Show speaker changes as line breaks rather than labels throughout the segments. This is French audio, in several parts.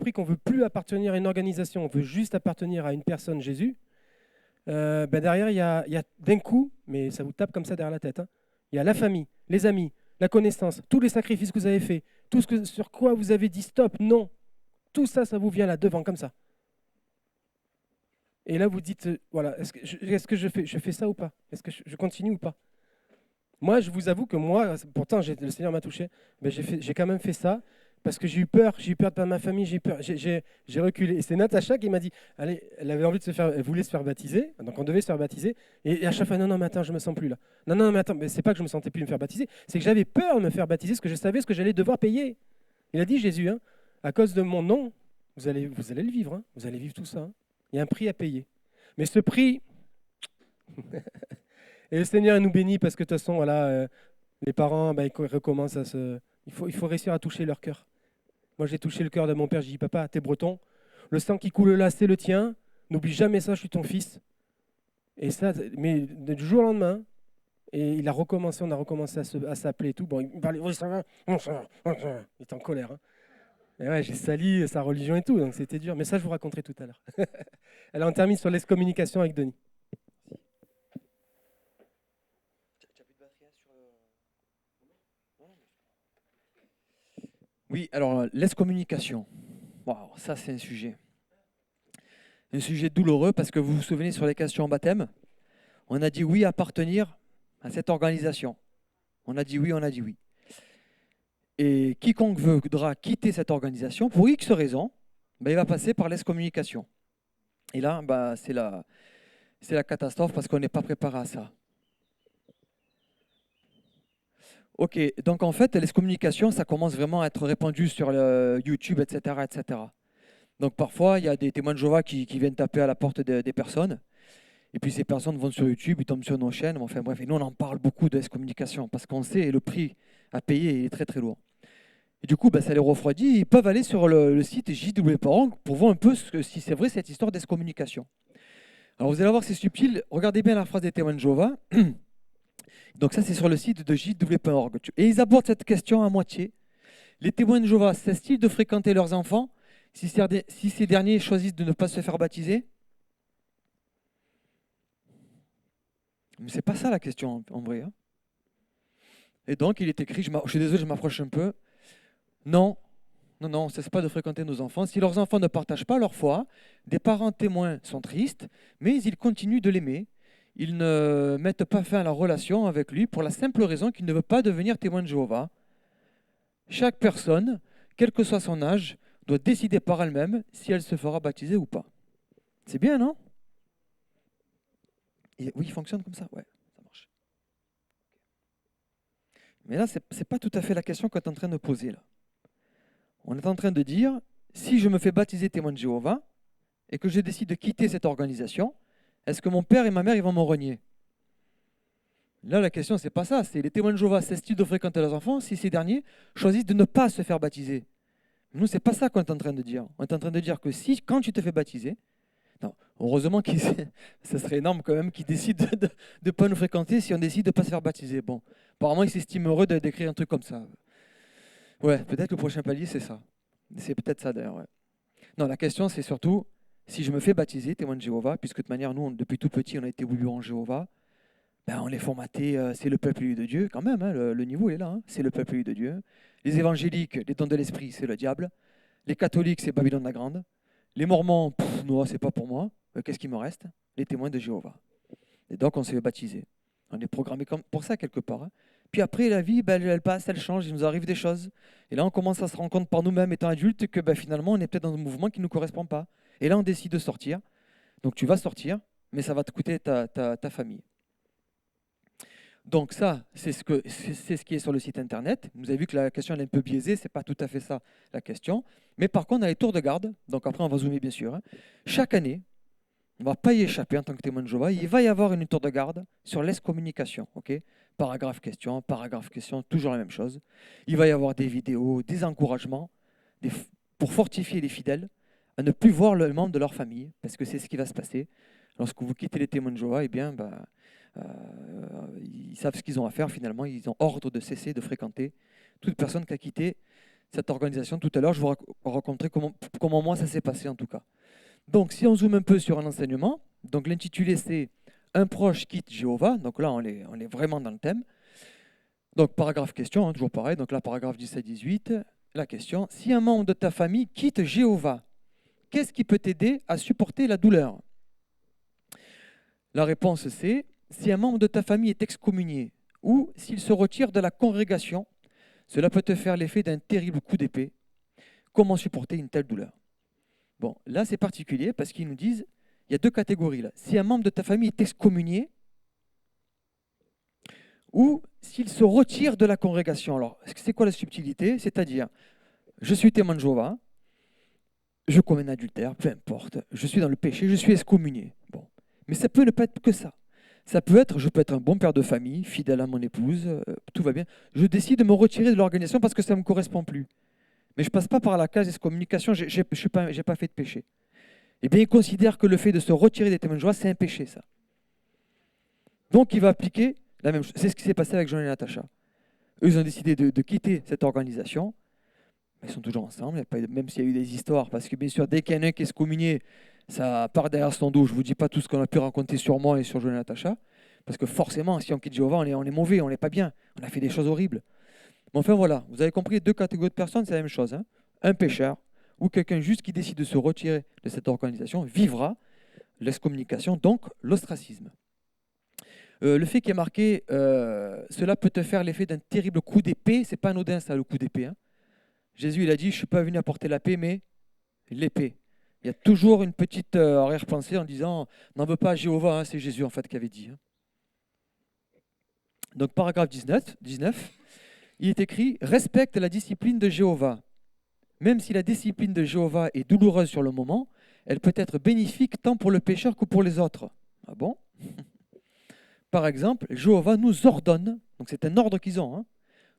compris qu'on ne veut plus appartenir à une organisation, on veut juste appartenir à une personne, Jésus, derrière, il y a d'un coup, mais ça vous tape comme ça derrière la tête, hein, il y a la famille, les amis, la connaissance, tous les sacrifices que vous avez faits, tout sur quoi vous avez dit stop, non. Tout ça, ça vous vient là devant comme ça. Et là, vous dites, voilà, est-ce que je fais ça ou pas? Est-ce que je continue ou pas? Moi, je vous avoue que moi, pourtant, le Seigneur m'a touché, mais j'ai quand même fait ça parce que j'ai eu peur de perdre ma famille, j'ai eu peur, j'ai reculé. Et c'est Natacha qui m'a dit, allez, elle avait envie de se faire, elle voulait se faire baptiser, donc on devait se faire baptiser. Et à chaque fois, non, non, mais attends, je me sens plus là. Non, non, mais attends, mais c'est pas que je me sentais plus me faire baptiser, c'est que j'avais peur de me faire baptiser parce que je savais ce que j'allais devoir payer. Il a dit Jésus, hein, à cause de mon nom, vous allez le vivre, hein, vous allez vivre tout ça. Hein. Il y a un prix à payer. Mais ce prix, et le Seigneur nous bénit parce que de toute façon, voilà, les parents, ils recommencent à se... Il faut réussir à toucher leur cœur. Moi, j'ai touché le cœur de mon père, j'ai dit, papa, t'es breton, le sang qui coule là, c'est le tien, n'oublie jamais ça, je suis ton fils. Et ça, mais du jour au lendemain, et il a recommencé, on a recommencé à s'appeler et tout. Bon, il me parlait, oui, ça va, non, ça va, il était en colère. Hein. Et ouais, j'ai sali sa religion et tout, donc c'était dur. Mais ça, je vous raconterai tout à l'heure. Alors, on termine sur l'excommunication avec Denis.
Oui, alors l'excommunication. Waouh, ça c'est un sujet. Un sujet douloureux parce que vous vous souvenez sur les questions en baptême, on a dit oui à appartenir à cette organisation. On a dit oui, on a dit oui. Et quiconque voudra quitter cette organisation, pour X raison, il va passer par l'excommunication. Et là, c'est la catastrophe parce qu'on n'est pas préparé à ça. Ok, donc en fait, l'excommunication, ça commence vraiment à être répandu sur le YouTube, etc., etc. Donc parfois, il y a des témoins de Jéhovah qui viennent taper à la porte des personnes. Et puis ces personnes vont sur YouTube, ils tombent sur nos chaînes. Enfin bref, et nous, on en parle beaucoup de l'excommunication parce qu'on sait le prix à payer est très très lourd. Et du coup, ça les refroidit. Ils peuvent aller sur le site jw.org pour voir un peu si c'est vrai cette histoire d'excommunication. Alors vous allez voir que c'est subtil. Regardez bien la phrase des témoins de Jéhovah. Donc ça, c'est sur le site de jw.org. Et ils abordent cette question à moitié. Les témoins de Jéhovah cessent-ils de fréquenter leurs enfants si ces derniers choisissent de ne pas se faire baptiser? Mais c'est pas ça la question en vrai. Hein. Et donc, il est écrit, je suis désolé, je m'approche un peu. Non, non, non, on ne cesse pas de fréquenter nos enfants. Si leurs enfants ne partagent pas leur foi, des parents témoins sont tristes, mais ils continuent de l'aimer. Ils ne mettent pas fin à la relation avec lui pour la simple raison qu'il ne veut pas devenir témoin de Jéhovah. Chaque personne, quel que soit son âge, doit décider par elle-même si elle se fera baptiser ou pas. C'est bien, non? Et oui, il fonctionne comme ça, ouais, ça marche. Mais là, ce n'est pas tout à fait la question qu'on est en train de poser là. On est en train de dire, si je me fais baptiser témoin de Jéhovah et que je décide de quitter cette organisation, est-ce que mon père et ma mère ils vont me renier? Là, la question, c'est pas ça. C'est les témoins de Jéhovah cessent-ils de fréquenter leurs enfants si ces derniers choisissent de ne pas se faire baptiser? Nous, c'est pas ça qu'on est en train de dire. On est en train de dire que si, quand tu te fais baptiser, non, heureusement ça serait énorme quand même qu'ils décident de ne pas nous fréquenter si on décide de ne pas se faire baptiser. Bon, apparemment, ils s'estiment heureux d'écrire un truc comme ça. Ouais, peut-être le prochain palier, c'est ça. C'est peut-être ça d'ailleurs, ouais. Non, la question, c'est surtout, si je me fais baptiser, témoin de Jéhovah, puisque de toute manière, nous, depuis tout petit, on a été voulu en Jéhovah, on est formaté, c'est le peuple élu de Dieu, quand même, hein, le niveau est là, hein, c'est le peuple élu de Dieu. Les évangéliques, les dons de l'esprit, c'est le diable. Les catholiques, c'est Babylone la Grande. Les mormons, non, c'est pas pour moi. Qu'est-ce qui me reste? Les témoins de Jéhovah. Et donc, on s'est baptisé. On est programmé pour ça, quelque part. Hein. Puis après, la vie, elle passe, elle change, il nous arrive des choses. Et là, on commence à se rendre compte par nous-mêmes, étant adultes, que finalement, on est peut-être dans un mouvement qui ne nous correspond pas. Et là, on décide de sortir. Donc, tu vas sortir, mais ça va te coûter ta famille. Donc ça, c'est ce qui est sur le site internet. Vous avez vu que la question elle est un peu biaisée, c'est pas tout à fait ça la question. Mais par contre, on a les tours de garde. Donc après, on va zoomer bien sûr. Hein. Chaque année, on ne va pas y échapper en tant que témoin de Jéhovah. Il va y avoir une tour de garde sur l'excommunication. Okay, paragraphe question, toujours la même chose. Il va y avoir des vidéos, des encouragements pour fortifier les fidèles à ne plus voir le membre de leur famille, parce que c'est ce qui va se passer. Lorsque vous quittez les témoins de Jéhovah, eh bien, ils savent ce qu'ils ont à faire finalement. Ils ont ordre de cesser de fréquenter toute personne qui a quitté cette organisation tout à l'heure. Je vous raconterai comment moi ça s'est passé en tout cas. Donc, si on zoome un peu sur un enseignement, donc l'intitulé c'est Un proche quitte Jéhovah. Donc là, on est vraiment dans le thème. Donc, paragraphe question, hein, toujours pareil. Donc là, paragraphe 17-18, la question. Si un membre de ta famille quitte Jéhovah, qu'est-ce qui peut t'aider à supporter la douleur? La réponse c'est, si un membre de ta famille est excommunié ou s'il se retire de la congrégation, cela peut te faire l'effet d'un terrible coup d'épée. Comment supporter une telle douleur? Bon, là c'est particulier parce qu'ils nous disent, il y a deux catégories là. Si un membre de ta famille est excommunié ou s'il se retire de la congrégation. Alors, c'est quoi la subtilité? C'est-à-dire, je suis témoin de Jéhovah, je commets un adultère, peu importe, je suis dans le péché, je suis excommunié. Bon. Mais ça peut ne pas être que ça. Ça peut être, je peux être un bon père de famille, fidèle à mon épouse, tout va bien. Je décide de me retirer de l'organisation parce que ça ne me correspond plus. Mais je ne passe pas par la case excommunication, je n'ai pas fait de péché. Eh bien, il considère que le fait de se retirer des témoins de Jéhovah, c'est un péché, ça. Donc, il va appliquer la même chose. C'est ce qui s'est passé avec Jean et Natacha. Eux, ils ont décidé de quitter cette organisation. Ils sont toujours ensemble, même s'il y a eu des histoires, parce que bien sûr, dès qu'il y en a un qui est excommunié, ça part derrière son dos. Je ne vous dis pas tout ce qu'on a pu raconter sur moi et sur Joël et Natacha, parce que forcément, si on quitte Jéhovah, on est mauvais, on n'est pas bien, on a fait des choses horribles. Mais enfin voilà, vous avez compris, deux catégories de personnes, c'est la même chose. Hein. Un pécheur ou quelqu'un juste qui décide de se retirer de cette organisation vivra l'excommunication, donc l'ostracisme. Le fait qui est marqué, cela peut te faire l'effet d'un terrible coup d'épée, c'est pas anodin ça, le coup d'épée. Hein. Jésus, il a dit, je ne suis pas venu apporter la paix, mais l'épée. Il y a toujours une petite arrière-pensée en disant, n'en veux pas à Jéhovah, hein, c'est Jésus en fait qui avait dit. Hein. Donc paragraphe 19, il est écrit, respecte la discipline de Jéhovah. Même si la discipline de Jéhovah est douloureuse sur le moment, elle peut être bénéfique tant pour le pécheur que pour les autres. Ah bon? Par exemple, Jéhovah nous ordonne, donc c'est un ordre qu'ils ont, hein,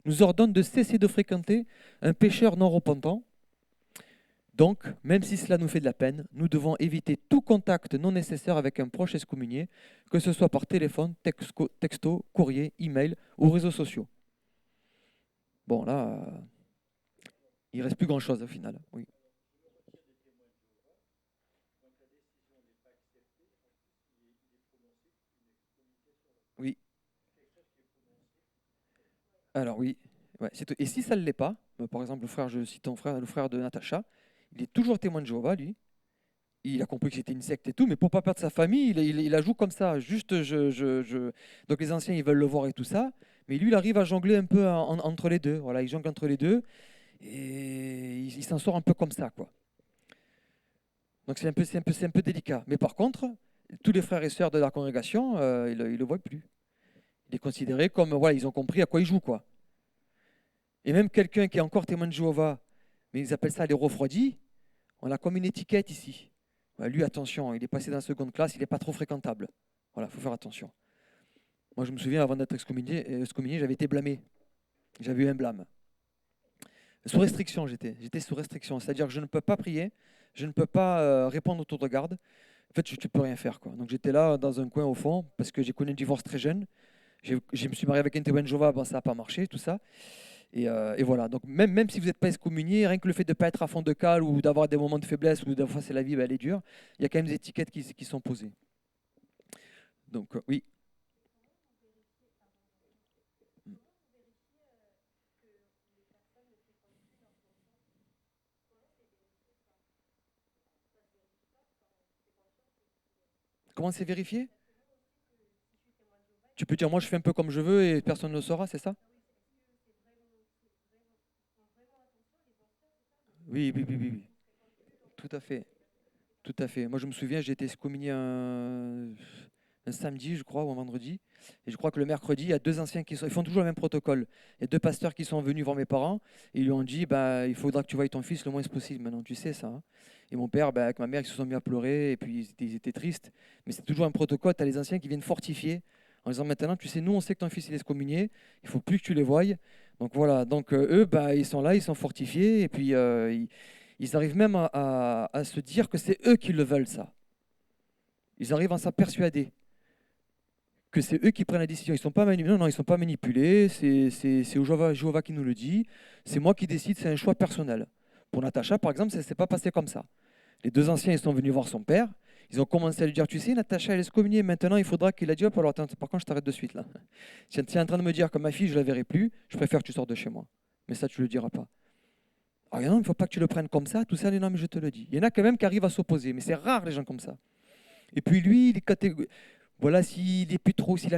nous ordonne de cesser de fréquenter un pécheur non repentant. Donc, même si cela nous fait de la peine, nous devons éviter tout contact non nécessaire avec un proche excommunié, que ce soit par téléphone, texto, courrier, email ou réseaux sociaux. Bon, là, il ne reste plus grand-chose au final. Oui. Oui. Alors oui. Ouais, et si ça ne l'est pas, par exemple, le frère, je cite ton frère, le frère de Natacha, il est toujours témoin de Jéhovah, lui. Il a compris que c'était une secte et tout, mais pour pas perdre sa famille, il la joue comme ça. Juste, Donc les anciens, ils veulent le voir et tout ça, mais lui, il arrive à jongler un peu entre les deux. Voilà, il jongle entre les deux et il s'en sort un peu comme ça, quoi. Donc c'est un peu délicat. Mais par contre, tous les frères et sœurs de la congrégation, ils le voient plus. Il est considéré comme, voilà, ils ont compris à quoi ils jouent, quoi. Et même quelqu'un qui est encore témoin de Jéhovah, mais ils appellent ça les refroidis, on a comme une étiquette ici. Lui, attention, il est passé dans la seconde classe, il n'est pas trop fréquentable. Voilà, il faut faire attention. Moi, je me souviens, avant d'être excommunié, j'avais été blâmé. J'avais eu un blâme. Sous restriction, j'étais sous restriction. C'est-à-dire que je ne peux pas prier, je ne peux pas répondre au tour de garde. En fait, tu ne peux rien faire, quoi. Donc j'étais là, dans un coin au fond, parce que j'ai connu un divorce très jeune. Je me suis marié avec un témoin de Jéhovah, bon, ça n'a pas marché, tout ça. Et voilà, donc même si vous n'êtes pas excommunié, rien que le fait de ne pas être à fond de cale ou d'avoir des moments de faiblesse ou des fois c'est la vie, elle est dure, il y a quand même des étiquettes qui sont posées. Donc oui. Comment c'est vérifié? Tu peux dire moi je fais un peu comme je veux et personne ne le saura, c'est ça? Oui, oui, oui, oui, oui. Tout à fait. Tout à fait. Moi je me souviens, j'ai été excommunié un samedi, je crois, ou un vendredi. Et je crois que le mercredi, il y a deux anciens ils font toujours le même protocole. Il y a deux pasteurs qui sont venus voir mes parents et ils lui ont dit bah, il faudra que tu voies ton fils le moins possible. Maintenant, tu sais ça. Hein. Et mon père, bah, avec ma mère, ils se sont mis à pleurer et puis ils étaient tristes. Mais c'est toujours un protocole. Tu as les anciens qui viennent fortifier en disant maintenant, tu sais, nous, on sait que ton fils il est excommunié. Il faut plus que tu les voies. Donc voilà. Donc eux, bah, ils sont là, ils sont fortifiés et puis ils arrivent même à se dire que c'est eux qui le veulent, ça. Ils arrivent à s'en persuader que c'est eux qui prennent la décision. Ils sont pas manipulés. Non, non, ils sont pas manipulés. C'est Jéhovah qui nous le dit. C'est moi qui décide, c'est un choix personnel. Pour Natacha, par exemple, ça ne s'est pas passé comme ça. Les deux anciens, ils sont venus voir son père. Ils ont commencé à lui dire, tu sais, Natacha, elle est excommuniée. Maintenant, il faudra qu'il a dit, hop, alors attends, par contre, je t'arrête de suite là. Tu es en train de me dire que ma fille, je la verrai plus. Je préfère que tu sortes de chez moi. Mais ça, tu le diras pas. Ah non, il ne faut pas que tu le prennes comme ça. Tout ça, non, mais je te le dis. Il y en a quand même qui arrivent à s'opposer, mais c'est rare les gens comme ça. Et puis lui, il est voilà, s'il a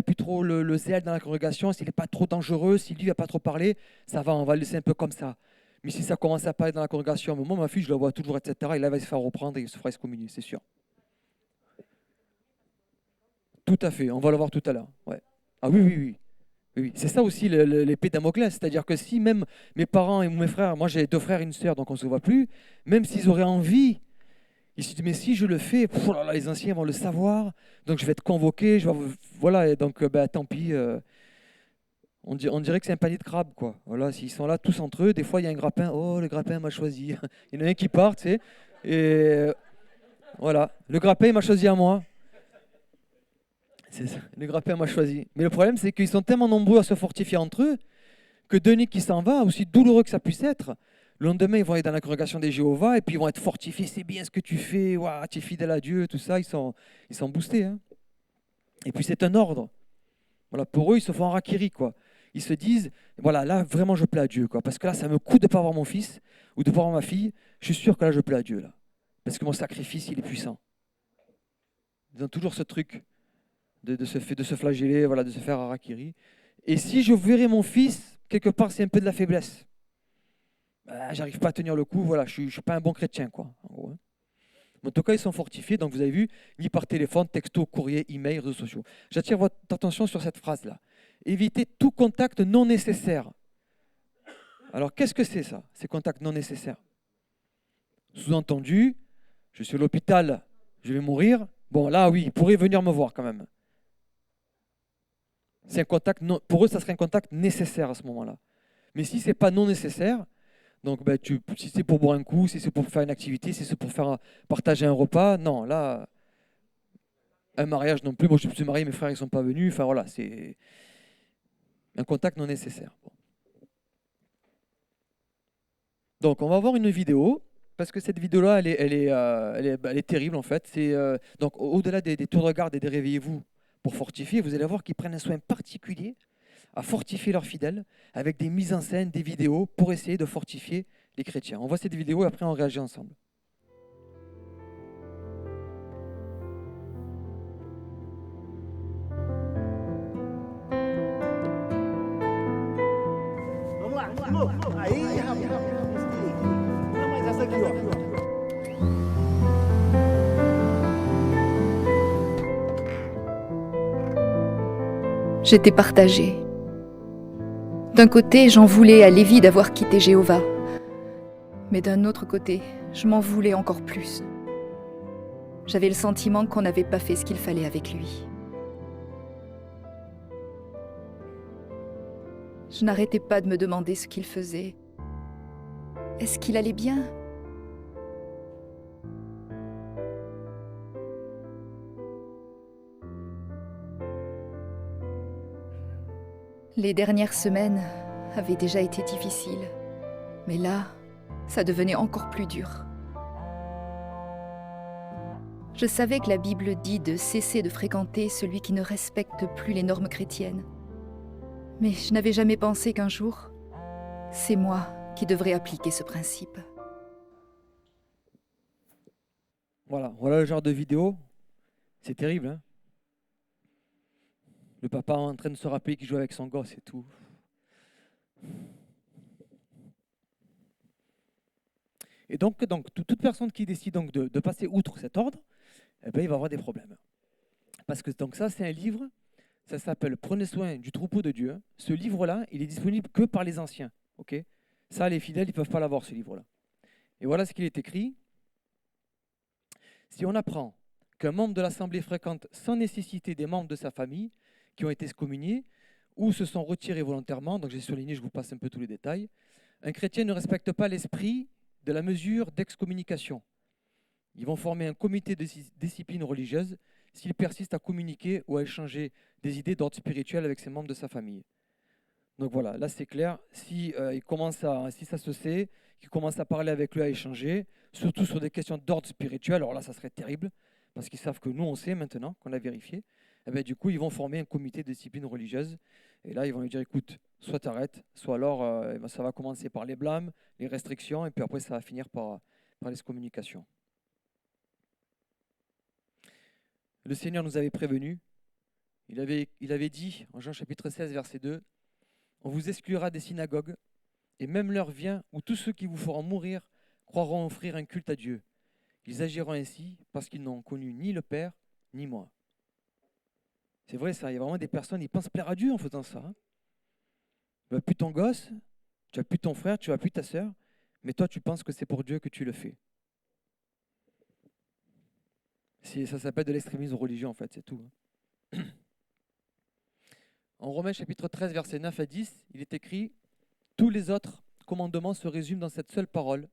plus trop le zèle dans la congrégation, s'il n'est pas trop dangereux, s'il lui va pas trop parler, ça va, on va le laisser un peu comme ça. Mais si ça commence à parler dans la congrégation, moi, ma fille, je la vois toujours, etc., et là, il va se faire reprendre et il se fera excommunier, c'est sûr. Tout à fait, on va le voir tout à l'heure. Ouais. Ah oui, oui, oui. Oui. C'est ça aussi l'épée Damoclès, c'est-à-dire que si même mes parents et mes frères, moi j'ai 2 frères et une sœur, donc on ne se voit plus, même s'ils auraient envie, ils se disent, mais si je le fais, là là, les anciens vont le savoir, donc je vais être convoqué, voilà, et donc tant pis. On dirait que c'est un panier de crabes, quoi. Voilà, s'ils sont là tous entre eux, des fois il y a un grappin, oh le grappin m'a choisi. Il y en a un qui part, tu sais, et voilà, le grappin m'a choisi à moi. C'est ça, le grappin m'a choisi. Mais le problème, c'est qu'ils sont tellement nombreux à se fortifier entre eux que Denis qui s'en va, aussi douloureux que ça puisse être, le lendemain, ils vont aller dans la congrégation des Jéhovah et puis ils vont être fortifiés. C'est bien ce que tu fais, ouah, tu es fidèle à Dieu, tout ça. Ils sont boostés. Hein. Et puis c'est un ordre. Voilà, pour eux, ils se font un rakiri, quoi. Ils se disent, voilà, là, vraiment, je plais à Dieu, quoi. Parce que là, ça me coûte de ne pas voir mon fils ou de ne pas voir ma fille. Je suis sûr que là, je plais à Dieu, là. Parce que mon sacrifice, il est puissant. Ils ont toujours ce truc de se flageller, voilà, de se faire harakiri. Et si je verrais mon fils, quelque part, c'est un peu de la faiblesse. J'arrive pas à tenir le coup, voilà, je suis pas un bon chrétien, quoi. En gros, hein. En tout cas, ils sont fortifiés, donc vous avez vu, ni par téléphone, texto, courrier, email, réseaux sociaux. J'attire votre attention sur cette phrase-là. Évitez tout contact non nécessaire. Alors, qu'est-ce que c'est ça, ces contacts non nécessaires? Sous-entendu, je suis à l'hôpital, je vais mourir. Bon, là, oui, ils pourraient venir me voir quand même. C'est un contact pour eux, ça serait un contact nécessaire à ce moment-là. Mais si ce n'est pas non nécessaire, donc si c'est pour boire un coup, si c'est pour faire une activité, si c'est pour partager un repas, non, là, un mariage non plus. Moi, je me suis marié, mes frères ne sont pas venus. Enfin voilà, c'est un contact non nécessaire. Bon. Donc, on va voir une vidéo, parce que cette vidéo-là, elle est terrible en fait. Donc, au-delà des tours de garde et des réveillez-vous pour fortifier, vous allez voir qu'ils prennent un soin particulier à fortifier leurs fidèles avec des mises en scène, des vidéos pour essayer de fortifier les chrétiens. On voit cette vidéo et après on réagit ensemble.
J'étais partagée. D'un côté, j'en voulais à Lévi d'avoir quitté Jéhovah. Mais d'un autre côté, je m'en voulais encore plus. J'avais le sentiment qu'on n'avait pas fait ce qu'il fallait avec lui. Je n'arrêtais pas de me demander ce qu'il faisait. Est-ce qu'il allait bien ? Les dernières semaines avaient déjà été difficiles, mais là, ça devenait encore plus dur. Je savais que la Bible dit de cesser de fréquenter celui qui ne respecte plus les normes chrétiennes. Mais je n'avais jamais pensé qu'un jour, c'est moi qui devrais appliquer ce principe.
Voilà le genre de vidéo. C'est terrible, hein? Le papa en train de se rappeler qu'il joue avec son gosse et tout. Et donc toute personne qui décide donc de passer outre cet ordre, eh ben, il va avoir des problèmes. Parce que donc ça, c'est un livre, ça s'appelle « Prenez soin du troupeau de Dieu ». Ce livre-là, il est disponible que par les anciens. Okay, ça, les fidèles, ils ne peuvent pas l'avoir, ce livre-là. Et voilà ce qu'il est écrit. Si on apprend qu'un membre de l'Assemblée fréquente sans nécessité des membres de sa famille qui ont été excommuniés ou se sont retirés volontairement, donc j'ai surligné, je vous passe un peu tous les détails, un chrétien ne respecte pas l'esprit de la mesure d'excommunication. Ils vont former un comité de discipline religieuse s'il persiste à communiquer ou à échanger des idées d'ordre spirituel avec ses membres de sa famille. Donc voilà, là c'est clair, si ça se sait, qu'il commence à parler avec lui, à échanger, surtout sur des questions d'ordre spirituel, alors là ça serait terrible, parce qu'ils savent que nous on sait maintenant, qu'on a vérifié, et bien, du coup ils vont former un comité de discipline religieuse, et là ils vont lui dire écoute, soit t'arrêtes, soit alors ça va commencer par les blâmes, les restrictions, et puis après ça va finir par l'excommunication. Le Seigneur nous avait prévenus, il avait dit en Jean chapitre 16 verset 2, on vous exclura des synagogues, et même l'heure vient où tous ceux qui vous feront mourir croiront offrir un culte à Dieu. Ils agiront ainsi parce qu'ils n'ont connu ni le Père, ni moi. C'est vrai ça, il y a vraiment des personnes, ils pensent plaire à Dieu en faisant ça. Hein. Tu n'as plus ton gosse, tu n'as plus ton frère, tu n'as plus ta sœur, mais toi tu penses que c'est pour Dieu que tu le fais. Ça s'appelle de l'extrémisme religieux en fait, c'est tout. Hein. En Romains chapitre 13, versets 9 à 10, il est écrit « Tous les autres commandements se résument dans cette seule parole.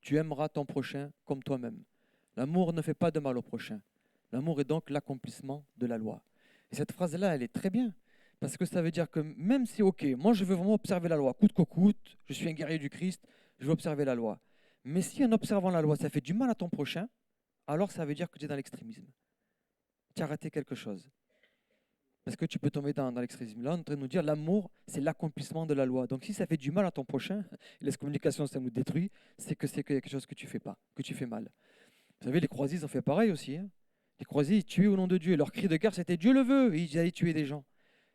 Tu aimeras ton prochain comme toi-même. L'amour ne fait pas de mal au prochain. L'amour est donc l'accomplissement de la loi. » Et cette phrase-là, elle est très bien. Parce que ça veut dire que même si, ok, moi je veux vraiment observer la loi, coûte que coûte, je suis un guerrier du Christ, je veux observer la loi. Mais si en observant la loi, ça fait du mal à ton prochain, alors ça veut dire que tu es dans l'extrémisme. Tu as raté quelque chose. Parce que tu peux tomber dans l'extrémisme. Là, on est en train de nous dire l'amour, c'est l'accomplissement de la loi. Donc si ça fait du mal à ton prochain, l'excommunication, ça nous détruit, c'est quelque chose que tu fais pas, que tu fais mal. Vous savez, les croisés, ils ont fait pareil aussi. Hein. Les croisés, ils tuaient au nom de Dieu. Et leur cri de guerre, c'était Dieu le veut. Et ils allaient tuer des gens.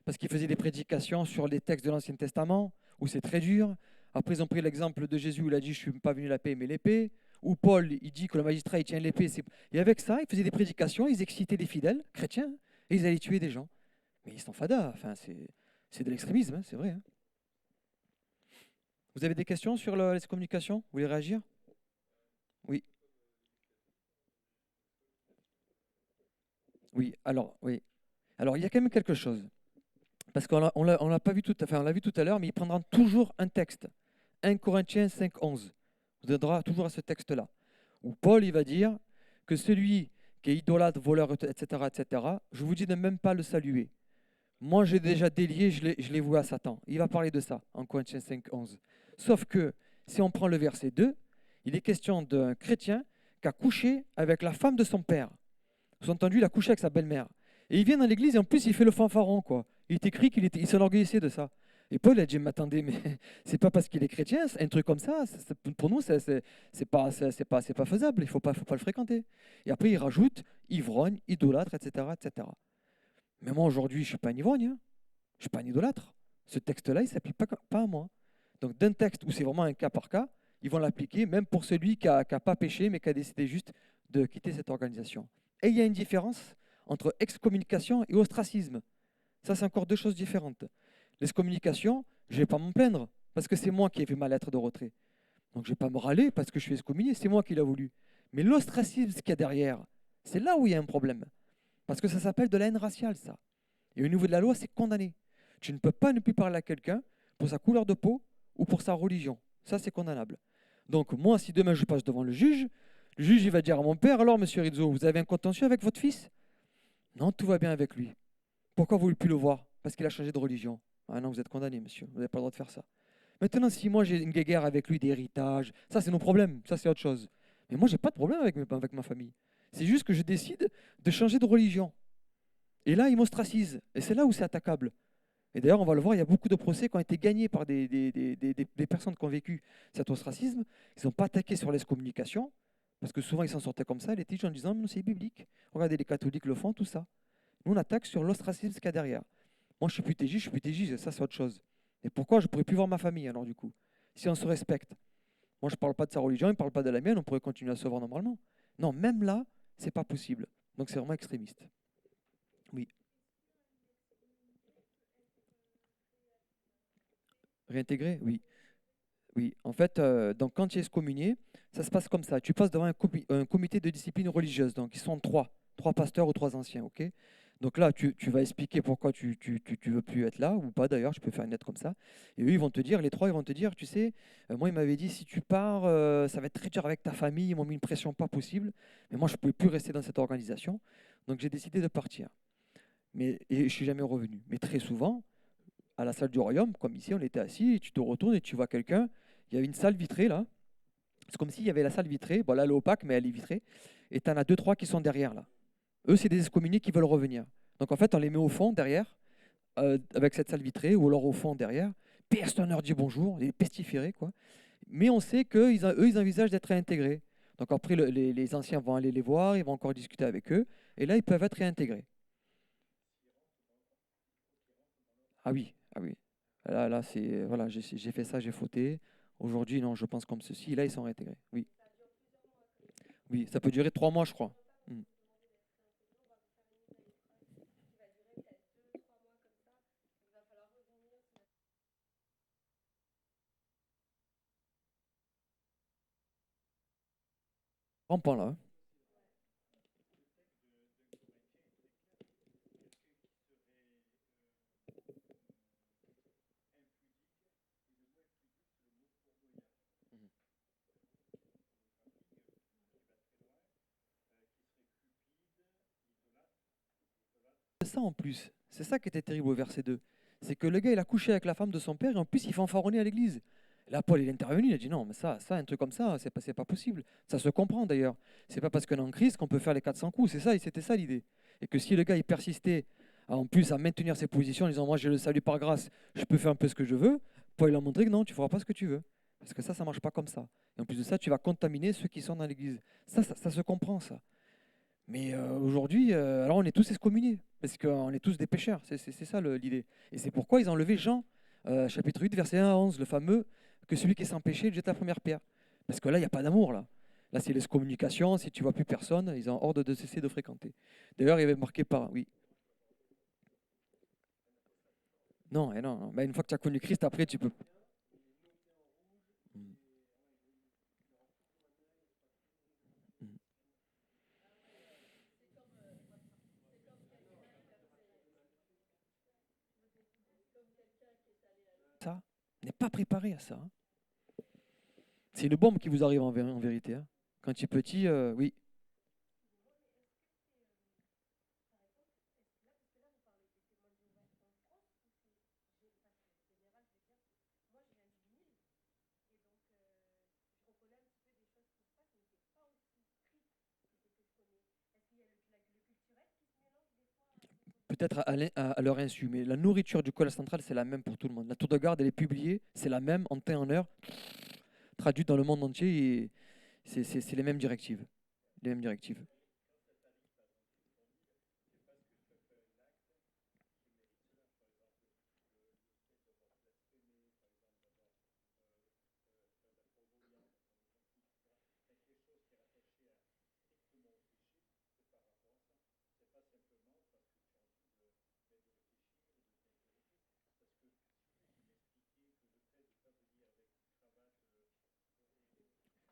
Parce qu'ils faisaient des prédications sur les textes de l'Ancien Testament, où c'est très dur. Après, ils ont pris l'exemple de Jésus, où il a dit je ne suis pas venu la paix, mais l'épée. Ou Paul, il dit que le magistrat, il tient l'épée. Et avec ça, ils faisaient des prédications, ils excitaient les fidèles chrétiens, et ils allaient tuer des gens. Mais ils sont fadas, enfin, c'est de l'extrémisme, hein, c'est vrai. Hein. Vous avez des questions sur l'excommunication? Vous voulez réagir? Oui. Oui, alors, il y a quand même quelque chose. Parce qu'on l'a pas vu on l'a vu tout à l'heure, mais il prendra toujours un texte. 1 Corinthiens 5, 11. On donnera toujours à ce texte-là. Où Paul, il va dire que celui qui est idolâtre, voleur, etc., je vous dis de même pas le saluer. Moi, j'ai déjà délié, je l'ai voué à Satan. Il va parler de ça en Corinthiens 5, 11. Sauf que, si on prend le verset 2, il est question d'un chrétien qui a couché avec la femme de son père. Vous avez entendu, il a couché avec sa belle-mère. Et il vient dans l'église et en plus, il fait le fanfaron, quoi. Il est écrit il s'enorgueillissait de ça. Et Paul a dit, mais attendez, mais c'est pas parce qu'il est chrétien, un truc comme ça, pour nous, c'est pas faisable, il faut pas le fréquenter. Et après, il rajoute ivrogne, idolâtre, etc. Mais moi, aujourd'hui, je ne suis pas un ivrogne, hein. Je ne suis pas un idolâtre. Ce texte-là, il ne s'applique pas à moi. Donc, d'un texte où c'est vraiment un cas par cas, ils vont l'appliquer même pour celui qui n'a pas péché, mais qui a décidé juste de quitter cette organisation. Et il y a une différence entre excommunication et ostracisme. Ça, c'est encore deux choses différentes. L'excommunication, je ne vais pas m'en plaindre, parce que c'est moi qui ai fait ma lettre de retrait. Donc, je ne vais pas me râler parce que je suis excommunié, c'est moi qui l'ai voulu. Mais l'ostracisme, ce qu'il y a derrière, c'est là où il y a un problème. Parce que ça s'appelle de la haine raciale, ça. Et au niveau de la loi, c'est condamné. Tu ne peux pas ne plus parler à quelqu'un pour sa couleur de peau ou pour sa religion. Ça, c'est condamnable. Donc, moi, si demain je passe devant le juge il va dire à mon père, alors, monsieur Rizzo, vous avez un contentieux avec votre fils? Non, tout va bien avec lui. Pourquoi vous ne voulez plus le voir? Parce qu'il a changé de religion. Ah non, vous êtes condamné, monsieur. Vous n'avez pas le droit de faire ça. Maintenant, si moi, j'ai une guéguerre avec lui d'héritage, ça, c'est nos problèmes. Ça, c'est autre chose. Mais moi, je n'ai pas de problème avec ma famille. C'est juste que je décide de changer de religion. Et là, ils m'ostracisent. Et c'est là où c'est attaquable. Et d'ailleurs, on va le voir, il y a beaucoup de procès qui ont été gagnés par des personnes qui ont vécu cet ostracisme. Ils n'ont pas attaqué sur l'excommunication, parce que souvent, ils s'en sortaient comme ça, les tiges, en disant, mais c'est biblique. Regardez, les catholiques le font, tout ça. Nous, on attaque sur l'ostracisme qu'il y a derrière. Moi, je suis plus TJ, ça, c'est autre chose. Et pourquoi je ne pourrais plus voir ma famille, alors, du coup, si on se respecte? Moi, je ne parle pas de sa religion, il ne parle pas de la mienne, on pourrait continuer à se voir normalement. Non, même là, ce n'est pas possible. Donc, c'est vraiment extrémiste. Oui. Réintégrer? Oui. Oui. En fait, donc, quand tu es excommunié, ça se passe comme ça. Tu passes devant un comité de discipline religieuse. Donc, ils sont trois pasteurs ou trois anciens. Ok. Donc là, tu vas expliquer pourquoi tu veux plus être là, ou pas d'ailleurs, je peux faire une lettre comme ça. Et eux, ils vont te dire, les trois, ils vont te dire, tu sais, moi, ils m'avaient dit, si tu pars, ça va être très dur avec ta famille, ils m'ont mis une pression pas possible. Mais moi, je ne pouvais plus rester dans cette organisation. Donc j'ai décidé de partir. Et je ne suis jamais revenu. Mais très souvent, à la salle du royaume, comme ici, on était assis, et tu te retournes et tu vois quelqu'un. Il y a une salle vitrée là. C'est comme s'il y avait la salle vitrée. Bon, là, elle est opaque, mais elle est vitrée. Et tu en as deux, trois qui sont derrière là. Eux, c'est des excommuniés qui veulent revenir. Donc en fait, on les met au fond, derrière, avec cette salle vitrée, ou alors au fond, derrière. Personne ne leur dit bonjour, les pestiférés, quoi. Mais on sait qu'eux, ils envisagent d'être réintégrés. Donc après, les anciens vont aller les voir, ils vont encore discuter avec eux, et là, ils peuvent être réintégrés. Ah oui, ah oui. Là, c'est voilà, j'ai fait ça, j'ai fauté. Aujourd'hui, non, je pense comme ceci. Là, ils sont réintégrés. Oui, oui, ça peut durer 3 mois, je crois. Hmm. Rampant là, hein. C'est ça en plus. C'est ça qui était terrible au verset 2. C'est que le gars, il a couché avec la femme de son père et en plus, il fanfaronnait à l'église. Et là, Paul, il est intervenu, il a dit non, mais ça, un truc comme ça, c'est pas possible. Ça se comprend d'ailleurs. C'est pas parce qu'on est en Christ qu'on peut faire les 400 coups. C'est ça, et c'était ça l'idée. Et que si le gars, il persistait en plus à maintenir ses positions en disant moi, j'ai le salut par grâce, je peux faire un peu ce que je veux, Paul, il a montré que non, tu feras pas ce que tu veux. Parce que ça marche pas comme ça. Et en plus de ça, tu vas contaminer ceux qui sont dans l'église. Ça se comprend, ça. Mais aujourd'hui, alors on est tous excommuniés, parce qu'on est tous des pécheurs, c'est ça l'idée. Et c'est pourquoi ils ont enlevé Jean, chapitre 8, verset 1 à 11, le fameux, que celui qui est sans péché jette la première pierre. Parce que là, il n'y a pas d'amour, là. Là, c'est l'excommunication, si tu ne vois plus personne, ils ont ordre de cesser de fréquenter. D'ailleurs, il y avait marqué par, oui. Non, et non, non. Mais une fois que tu as connu Christ, après, tu peux. Mm. Mm. Ça n'est pas préparé à ça, hein. C'est une bombe qui vous arrive en vérité, hein. Quand tu es petit, oui. Peut-être à leur insu, mais la nourriture du collège central, c'est la même pour tout le monde. La tour de garde, elle est publiée, c'est la même en temps et en heure, traduite dans le monde entier, et c'est les mêmes directives. Les mêmes directives.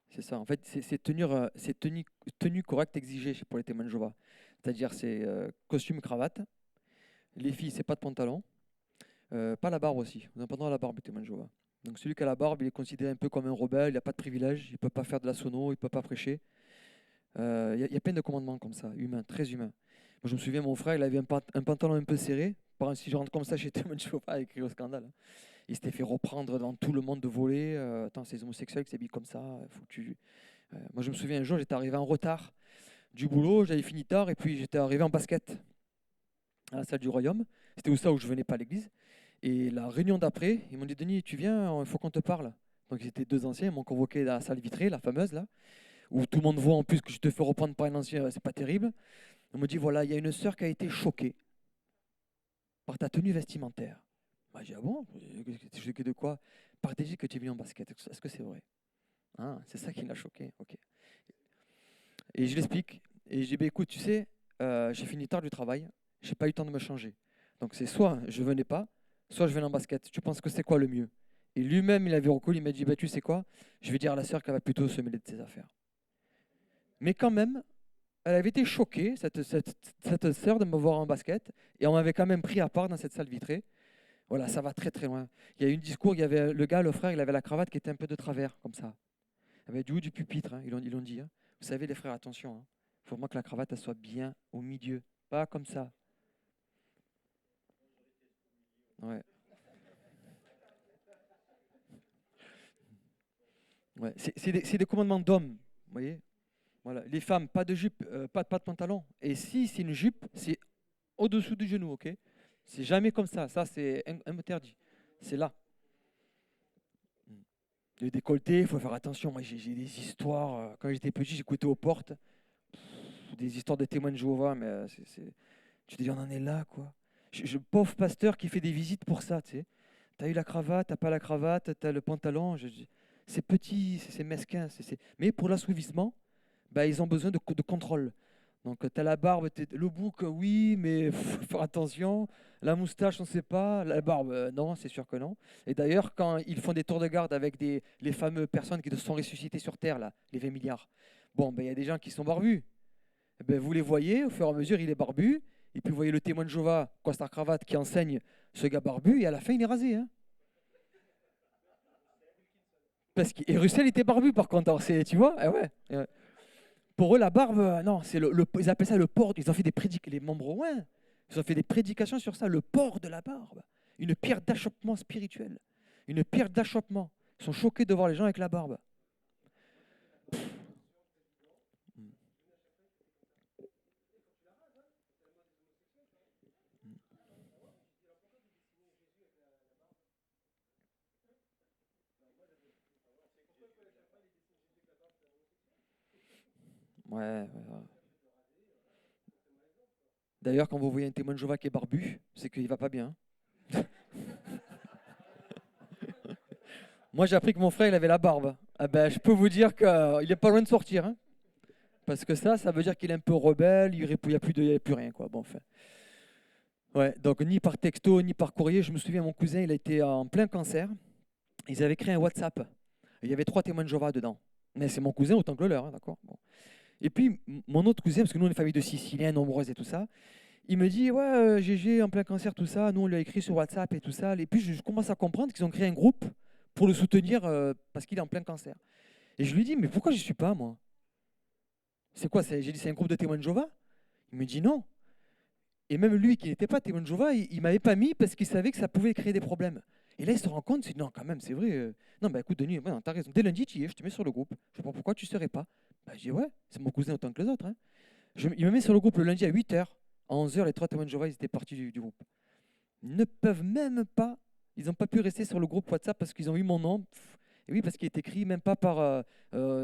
C'est ça, en fait, c'est tenue correcte exigée pour les témoins de Jéhovah. C'est-à-dire, c'est costume, cravate. Les filles, c'est pas de pantalon. Pas la barbe aussi. On n'a pas le droit à la barbe, les témoins de Jéhovah. Donc celui qui a la barbe, il est considéré un peu comme un rebelle, il n'a pas de privilège, il ne peut pas faire de la sono, il ne peut pas prêcher. Il y a plein de commandements comme ça, humains, très humains. Moi, je me souviens, mon frère, il avait un pantalon un peu serré. Par exemple, si je rentre comme ça chez témoin de Jéhovah, avec crié au scandale, hein. Il s'était fait reprendre devant tout le monde de voler. Attends, c'est les homosexuels qui s'habillent comme ça. Faut que tu... Moi, je me souviens un jour, j'étais arrivé en retard du boulot, j'avais fini tard, et puis j'étais arrivé en basket à la salle du royaume. C'était où ça où je venais pas à l'église. Et la réunion d'après, ils m'ont dit Denis, tu viens, il faut qu'on te parle. Donc ils étaient deux anciens, ils m'ont convoqué dans la salle vitrée, la fameuse là, où tout le monde voit en plus que je te fais reprendre par un ancien, c'est pas terrible. On me dit voilà, il y a une sœur qui a été choquée par ta tenue vestimentaire. Moi, j'ai dit ah bon, choquée de quoi? Par tes que tu es venu en basket. Est-ce que c'est vrai? Ah, c'est ça qui l'a choqué. Ok. Et je l'explique. Et je dis bah, écoute, tu sais, j'ai fini tard du travail, j'ai pas eu le temps de me changer. Donc c'est soit je venais pas, soit je venais en basket. Tu penses que c'est quoi le mieux? Et lui-même, il avait reculé, il m'a dit bah, tu sais quoi? Je vais dire à la sœur qu'elle va plutôt se mêler de ses affaires. Mais quand même, elle avait été choquée, cette sœur, de me voir en basket, et on m'avait quand même pris à part dans cette salle vitrée. Voilà, ça va très très loin. Il y a eu un discours, il y avait le gars, le frère, il avait la cravate qui était un peu de travers, comme ça. Il avait du haut du pupitre, hein, ils l'ont dit, hein. Vous savez, les frères, attention, hein. faut vraiment que la cravate elle soit bien au milieu, pas comme ça. Ouais. Ouais. C'est des commandements d'hommes, vous voyez. Voilà. Les femmes, pas de jupe, pas de pantalon. Et si c'est une jupe, c'est au-dessous du genou, ok? C'est jamais comme ça. Ça, c'est interdit. C'est là. Le décolleté, il faut faire attention. Moi, j'ai des histoires. Quand j'étais petit, j'écoutais aux portes. Des histoires de témoins de Jéhovah, mais tu te dis, on en est là, quoi. Pauvre pasteur qui fait des visites pour ça, tu sais. T'as eu la cravate, t'as pas la cravate, t'as le pantalon. C'est petit, c'est mesquin. Mais pour l'assouvissement, bah, ils ont besoin de contrôle. Donc, tu as la barbe, le bouc, oui, mais faut faire attention. La moustache, on ne sait pas. La barbe, non, c'est sûr que non. Et d'ailleurs, quand ils font des tours de garde avec les fameuses personnes qui se sont ressuscitées sur Terre, là, les 20 milliards, bon, ben, il y a des gens qui sont barbus. Eh ben, vous les voyez, au fur et à mesure, il est barbu. Et puis, vous voyez le témoin de Jéhovah, costard cravate, qui enseigne ce gars barbu. Et à la fin, il est rasé. Hein. Et Russell était barbu, par contre. Alors, tu vois ouais. Pour eux, la barbe, non, ils appellent ça le port. Ils ont fait les membres ouins, ils ont fait des prédications sur ça, le port de la barbe. Une pierre d'achoppement spirituel. Une pierre d'achoppement. Ils sont choqués de voir les gens avec la barbe. Ouais. D'ailleurs, quand vous voyez un témoin de Jéhovah qui est barbu, c'est qu'il va pas bien. Moi, j'ai appris que mon frère, il avait la barbe. Ah ben, je peux vous dire qu'il est pas loin de sortir. Hein. Parce que ça veut dire qu'il est un peu rebelle, il n'y a plus rien. Quoi. Bon, enfin. Ouais, donc ni par texto, ni par courrier. Je me souviens, mon cousin, il a été en plein cancer. Ils avaient créé un WhatsApp. Il y avait 3 témoins de Jéhovah dedans. Mais c'est mon cousin autant que le leur, hein, d'accord bon. Et puis, mon autre cousin, parce que nous, on est une famille de Siciliens, nombreuses et tout ça, il me dit, ouais, GG, en plein cancer, tout ça, nous, on lui a écrit sur WhatsApp et tout ça. Et puis, je commence à comprendre qu'ils ont créé un groupe pour le soutenir parce qu'il est en plein cancer. Et je lui dis, mais pourquoi je ne suis pas, moi? C'est quoi? J'ai dit, c'est un groupe de témoins de Jéhovah? Il me dit non. Et même lui, qui n'était pas témoin de Jéhovah, il ne m'avait pas mis parce qu'il savait que ça pouvait créer des problèmes. Et là, il se rend compte, il dit, non, quand même, c'est vrai. Non, bah écoute, Denis, tu as raison. Dès lundi, tu y es, je te mets sur le groupe. Je ne sais pas pourquoi tu ne serais pas. Bah, je dis, ouais, c'est mon cousin autant que les autres. Hein. Il me met sur le groupe le lundi à 8h. À 11h, les 3 témoins de Jéhovah, ils étaient partis du groupe. Ils ne peuvent même pas, ils n'ont pas pu rester sur le groupe WhatsApp parce qu'ils ont eu mon nom. Et oui, parce qu'il est écrit même pas par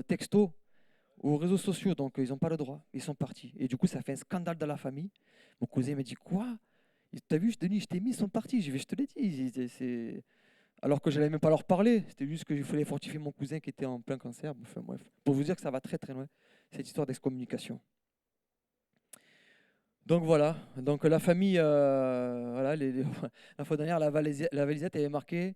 texto ou aux réseaux sociaux, donc ils n'ont pas le droit. Ils sont partis. Et du coup, ça fait un scandale dans la famille. Mon cousin m'a dit, quoi? T'as vu, Denis, je t'ai mis, ils sont partis. Je te l'ai dit. Alors que je n'allais même pas leur parler. C'était juste qu'il fallait fortifier mon cousin qui était en plein cancer. Enfin, bref. Pour vous dire que ça va très très loin, cette histoire d'excommunication. Donc voilà, donc la famille, voilà, la fois dernière, la Valisette avait marqué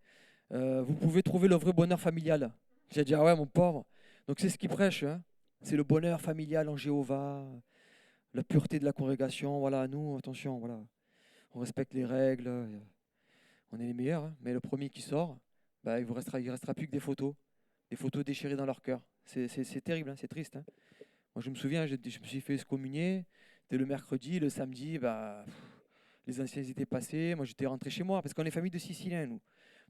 vous pouvez trouver le vrai bonheur familial. J'ai dit, ah ouais, mon pauvre. Donc c'est ce qu'il prêche, hein. C'est le bonheur familial en Jéhovah, la pureté de la congrégation. Voilà, nous, attention, voilà, on respecte les règles, on est les meilleurs, hein. Mais le premier qui sort, bah, il restera plus que des photos déchirées dans leur cœur. C'est terrible, hein, c'est triste. Hein. Moi, je me souviens, je me suis fait excommunier. C'était le mercredi, le samedi, bah, les anciens étaient passés. Moi, j'étais rentré chez moi parce qu'on est famille de Siciliens, nous.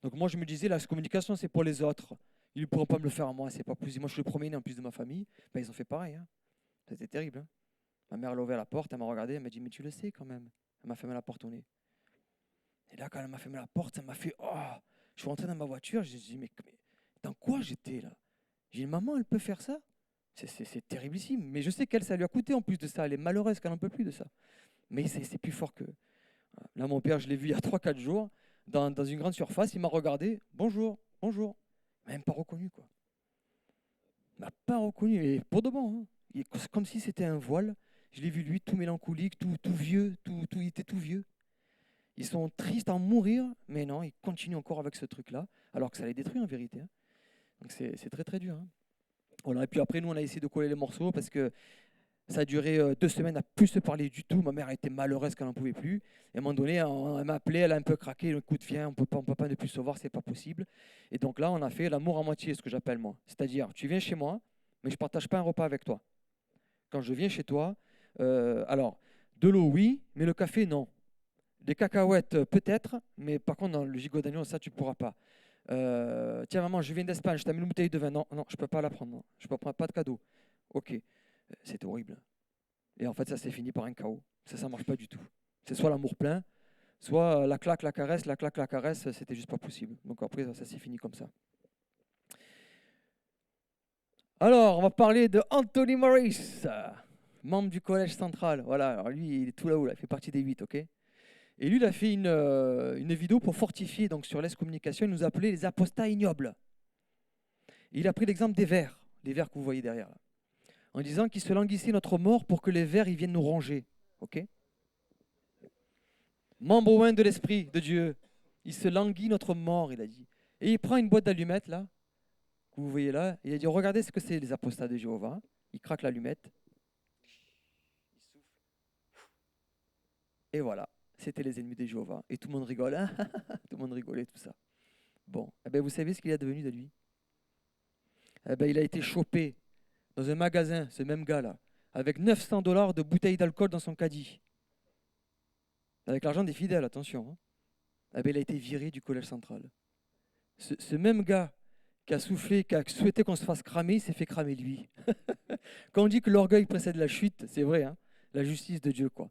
Donc, moi, je me disais, la communication, c'est pour les autres. Ils ne pourront pas me le faire à moi, c'est pas possible. Moi, je suis le premier né en plus de ma famille. Bah, ils ont fait pareil. Hein. C'était terrible. Hein. Ma mère, elle a ouvert la porte, elle m'a regardé, elle m'a dit, mais tu le sais quand même. Elle m'a fermé la porte au nez. Et là, quand elle m'a fermé la porte, ça m'a fait, oh, je suis rentré dans ma voiture, j'ai dit, mais dans quoi j'étais là? J'ai dit, maman, elle peut faire ça? C'est terriblissime. Mais je sais qu'elle, ça lui a coûté en plus de ça. Elle est malheureuse qu'elle n'en peut plus de ça. Mais c'est plus fort que... Là, mon père, je l'ai vu il y a 3-4 jours, dans une grande surface. Il m'a regardé. Bonjour, bonjour. Il m'a même pas reconnu, quoi. Il m'a pas reconnu. Et pour de bon. Hein. Comme si c'était un voile. Je l'ai vu, lui, tout mélancolique, tout vieux. Il était tout vieux. Ils sont tristes à en mourir. Mais non, ils continuent encore avec ce truc-là. Alors que ça les détruit, en vérité. Hein. Donc, c'est très, très dur. Hein. Voilà, et puis après, nous, on a essayé de coller les morceaux parce que ça a duré 2 semaines à plus se parler du tout. Ma mère a été malheureuse qu'elle n'en pouvait plus. Et à un moment donné, elle m'a appelé, elle a un peu craqué. Écoute, viens, on peut pas ne plus se voir, c'est pas possible. Et donc là, on a fait l'amour à moitié, ce que j'appelle moi. C'est-à-dire, tu viens chez moi, mais je ne partage pas un repas avec toi. quand je viens chez toi, alors, de l'eau, oui, mais le café, non. Des cacahuètes, peut-être, mais par contre, dans le gigot d'agneau, ça, tu ne pourras pas. Tiens, maman, je viens d'Espagne, je t'amène une bouteille de vin. Non, non, je ne peux pas la prendre. Non. Je ne peux prendre pas de cadeau. Ok, c'était horrible. Et en fait, ça s'est fini par un chaos. Ça ne marche pas du tout. C'est soit l'amour plein, soit la claque, la caresse, c'était juste pas possible. Donc après, ça s'est fini comme ça. Alors, on va parler de Anthony Morris, membre du Collège Central. Voilà, alors lui, il est tout là-haut, là, il fait partie des 8, ok? Et lui, il a fait une vidéo pour fortifier donc, sur l'excommunication, il nous appelait les apostats ignobles. Et il a pris l'exemple des vers, les vers que vous voyez derrière, là, en disant qu'ils se languissaient notre mort pour que les vers ils viennent nous ronger. Ok? Membre un de l'Esprit de Dieu, il se languit notre mort, il a dit. Et il prend une boîte d'allumettes, là, que vous voyez là, et il a dit, regardez ce que c'est les apostats de Jéhovah. Il craque l'allumette, il souffle, et voilà, c'était les ennemis de Jéhovah. Et tout le monde rigole, hein. Tout le monde rigolait, tout ça. Bon, eh ben, vous savez ce qu'il est devenu de lui? Eh ben, il a été chopé dans un magasin, ce même gars-là, avec $900 de bouteilles d'alcool dans son caddie. Avec l'argent des fidèles, attention. Hein. Eh ben, il a été viré du collège central. Ce même gars qui a soufflé, qui a souhaité qu'on se fasse cramer, il s'est fait cramer lui. Quand on dit que l'orgueil précède la chute, c'est vrai, hein, la justice de Dieu, quoi.